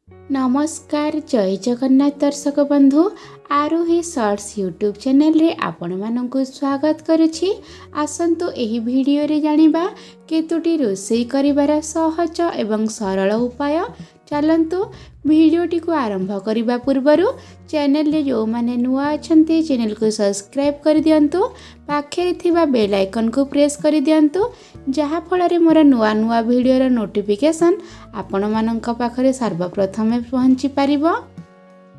नमस्कार जय जगन्नाथ दर्शक बंधु आरोही शॉर्ट्स यूट्यूब चैनल रे आपण मानकु स्वागत करुछि। आसंतु एही वीडियो रे जानिबा केतोटी रोषेई करिवार सहज एवं सरल उपाय। चलंतु वीडियोटी को आरंभ करने पूर्वर चैनल रे जो माने नुआ अछंती चैनल को सब्सक्राइब कर दियंतु, पाखे थिबा बेल आइकन को प्रेस कर दियंतु, जहा फल रे मोर नुआ नुआ वीडियो नोटिफिकेशन आपण मानक पाखरे सर्वप्रथमे पहुंची पारिबो।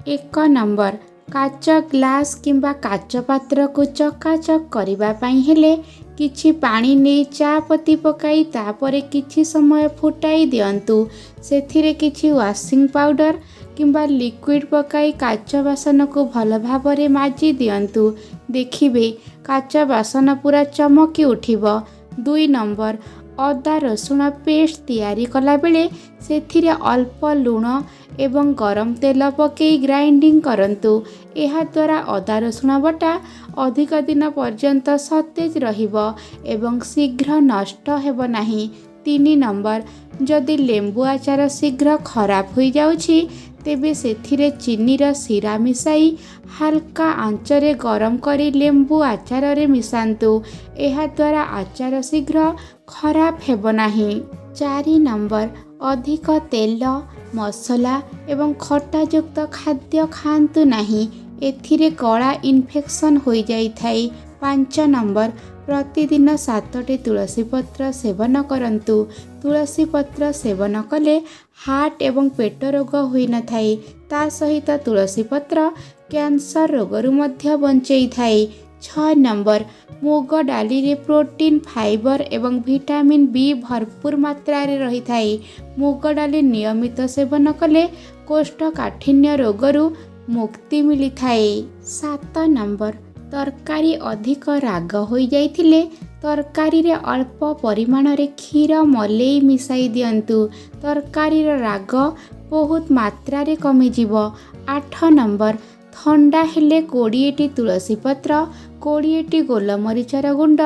1 नंबर काच ग्लास किंबा काच पात्र को चकाचक करिबा पई हेले किछि पानी ने चा पत्ती पकाई तापरे किछि समय फुटाई दियंतु। सेथिरे किछि वाशिंग पाउडर किंबा लिक्विड पकाई काच बासन को भल भाबरे माजी दियंतु। देखिबे काच बासन पूरा चमकी उठिबो। 2 नंबर अदा रसुण पेस्ट तैयारी कला बेले सेथिरे अल्प लूण एवं गरम तेल पकई ग्राइंडिंग करंतु। एहा द्वारा अदा रसुण बटा अधिक दिन पर्यंत सतेज रहिबो एवं शीघ्र नष्ट हेबो नाही। 3 नंबर जदि लेंबु आचार शीघ्र खराब हो जाउछि तेबे सेथिरे चीनीर सिरा मिसाई हल्का आंचरे गरम करी लेंबु आचार रे मिसांतु। एहा द्वारा आचार शीघ्र खराब हेबो नाही। 4 नंबर अधिक तेल मसला एवं खट्टा युक्त खाद्य खांतु नाही, एथिरे गला इन्फेक्शन हो जाई थाई। 5 नंबर प्रतिदिन 7टी तुलसी पत्र सेवन करंतु। तुलसी पत्र सेवन कले हार्ट एवं पेट रोग होई न थाई, ता सहित तुलसी पत्र कैंसर रोगरु मध्य बंचई थाई। 6 नंबर मुग डाली रे प्रोटीन फाइबर एवं विटामिन बी भरपूर मात्रा रे रही थाई। मुग डाली नियमित सेवन कले कोष्ठकाठिन्य रोगरु मुक्ति मिली थाई। 7 नंबर तरकारी अधिक राग होई जाइथिले तरकारी रे अल्प परिमाण रे क्षीर मलेई मिसाई दियंतु। तरकारी रे राग बहुत मात्रा रे कमी जिवो। 8 नंबर ठंडा हेले 20टी तुलसी पत्र 20टी गोलमरीचर गुंड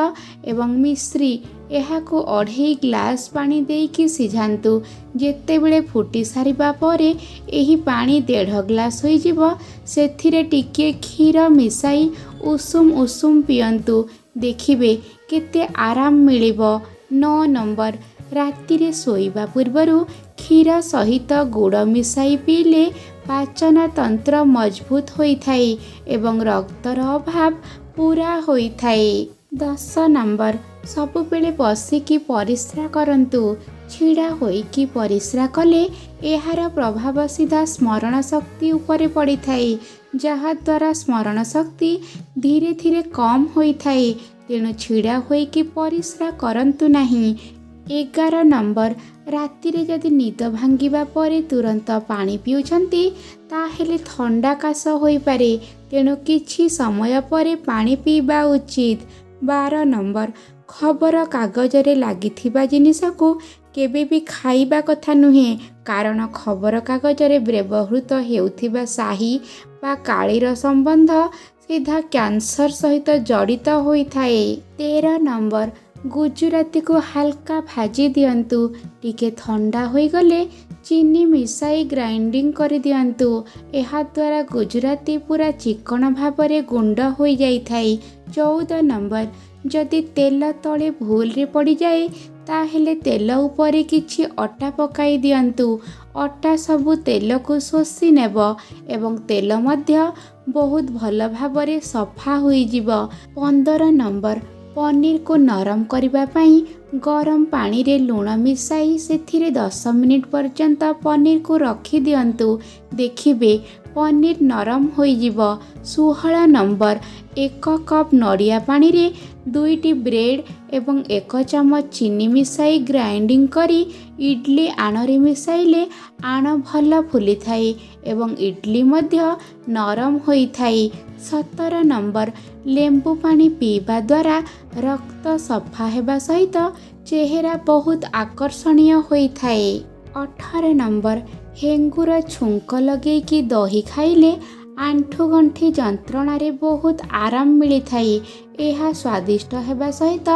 एवं मिश्री एहाकु 2.5 ग्लास पानी देकी सिझांतु। जेतेबेले फुटी सारिबा परे एही पानी 1.5 ग्लास होई जिवो, सेथिरे टिके क्षीर मिसाई उषुम उषुम पियंतु। देखिबे केते आराम मिलिबो। 9 नंबर राति रे सोइबा पूर्वरु क्षीर सहित गुड़ मिसाई पीले पाचन तंत्र मजबूत होई थाई एवं रक्तर अभाव पूरा होई थाई। 10 नंबर सबुबेले बसिकी परिश्रा करंतु। छिड़ा होइकी परिश्रा कले एहार प्रभाव सीधा स्मरण शक्ति उपरे पड़ी थाई, जहा द्वारा स्मरण शक्ति धीरे धीरे कम होई थाई, तेणु छिड़ा होइकी परिश्रा करंतु नहीं। 11 नंबर राति रे जदि निद भांगिबा परे तुरंत पानी पिउछंती ताहेले ठंडा काश होई पारे, तेणु किछि समय परे पानी पीबा उचित। 12 नंबर खबर कागज रे लागिथिबा जिनिसको केबे भी खाइबा कथा नुहे, कारण खबर कागज रे व्यवहृत हेउथिबा शाही बा कालीर संबंध सीधा कैंसर सहित जड़ित होई थाए। 13 नंबर गुजराती को हल्का भाजी दियंतु, टिके ठंडा होई गले चीनी मिसाई ग्राइंडिंग कर दियंतु। एहा द्वारा गुजराती पूरा चिकन भाबरे गुंड होई जाई थाई। 14 नंबर जदि तेल तले भूल रे पड़ी जाए ताहेले तेल उपरे किछि अटा पकाई दियंतु। अटा सबु तेल को शोषी नेब एवं तेल मध्य बहुत भल भाबरे सफा होई जिवो। 15 नंबर पनीर को नरम करिबा पई गरम पानी रे लूण मिसाई सेथिरे 10 मिनिट पर्यंत पनीर को रखी दियंतु। देखिबे पनीर नरम होई जिवो। 16 नंबर 1 कप नड़िया पानी रे 2टी ब्रेड एवं 1 चमच चीनी मिसाई ग्राइंडिंग करी इडली आणरे मिसाइले आण भल फुली थाई एवं इडली मध्य नरम होई थाई। 17 नंबर लेंबु पानी पीवा द्वारा रक्त सफा हेबा सहित चेहरा बहुत आकर्षणीय होई थाए। 18 नंबर हेंगुर छुंक लगे कि दही खाइले आंठु गंठी जंत्रणा रे बहुत आराम मिली थाई। एहा स्वादिष्ट हेबा सहित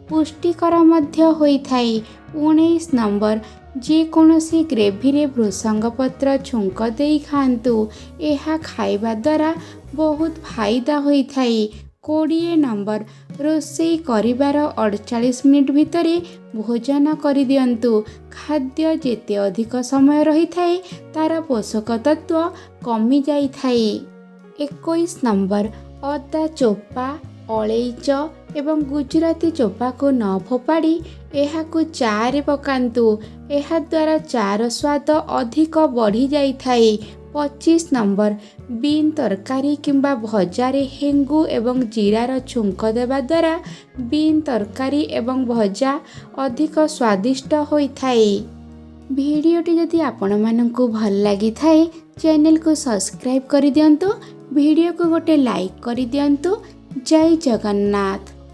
पुष्टिकर मध्य होई थाई। 19 नंबर ଯେକୌଣସି ଗ୍ରେଭିରେ ଭୃଷଙ୍ଗ ପତ୍ର ଛୁଙ୍କ ଦେଇ ଖାଆନ୍ତୁ। ଏହା ଖାଇବା ଦ୍ୱାରା ବହୁତ ଫାଇଦା ହୋଇଥାଏ। 20 ନମ୍ବର, ରୋଷେଇ କରିବାର 48 ମିନିଟ୍ ଭିତରେ ଭୋଜନ କରିଦିଅନ୍ତୁ। ଖାଦ୍ୟ ଯେତେ ଅଧିକ ସମୟ ରହିଥାଏ ତାର ପୋଷକ ତତ୍ତ୍ୱ କମିଯାଇଥାଏ। 21 ନମ୍ବର, ଅଦା ଚୋପା, ଅଳେଇଚ ଏବଂ ଗୁଜୁରାତି ଚୋପାକୁ ନ ଫୋପାଡ଼ି ଏହାକୁ ଚାରେ ପକାନ୍ତୁ। ଏହାଦ୍ୱାରା ଚାର ସ୍ୱାଦ ଅଧିକ ବଢ଼ିଯାଇଥାଏ। 25 ନମ୍ବର, ବିନ୍ ତରକାରୀ କିମ୍ବା ଭଜାରେ ହେଙ୍ଗୁ ଏବଂ ଜିରାର ଛୁଙ୍କ ଦେବା ଦ୍ୱାରା ବିନ୍ ତରକାରୀ ଏବଂ ଭଜା ଅଧିକ ସ୍ୱାଦିଷ୍ଟ ହୋଇଥାଏ। ଭିଡ଼ିଓଟି ଯଦି ଆପଣମାନଙ୍କୁ ଭଲ ଲାଗିଥାଏ ଚ୍ୟାନେଲକୁ ସବସ୍କ୍ରାଇବ୍ କରିଦିଅନ୍ତୁ। ଭିଡ଼ିଓକୁ ଗୋଟେ ଲାଇକ୍ କରିଦିଅନ୍ତୁ। ଜୟ ଜଗନ୍ନାଥ।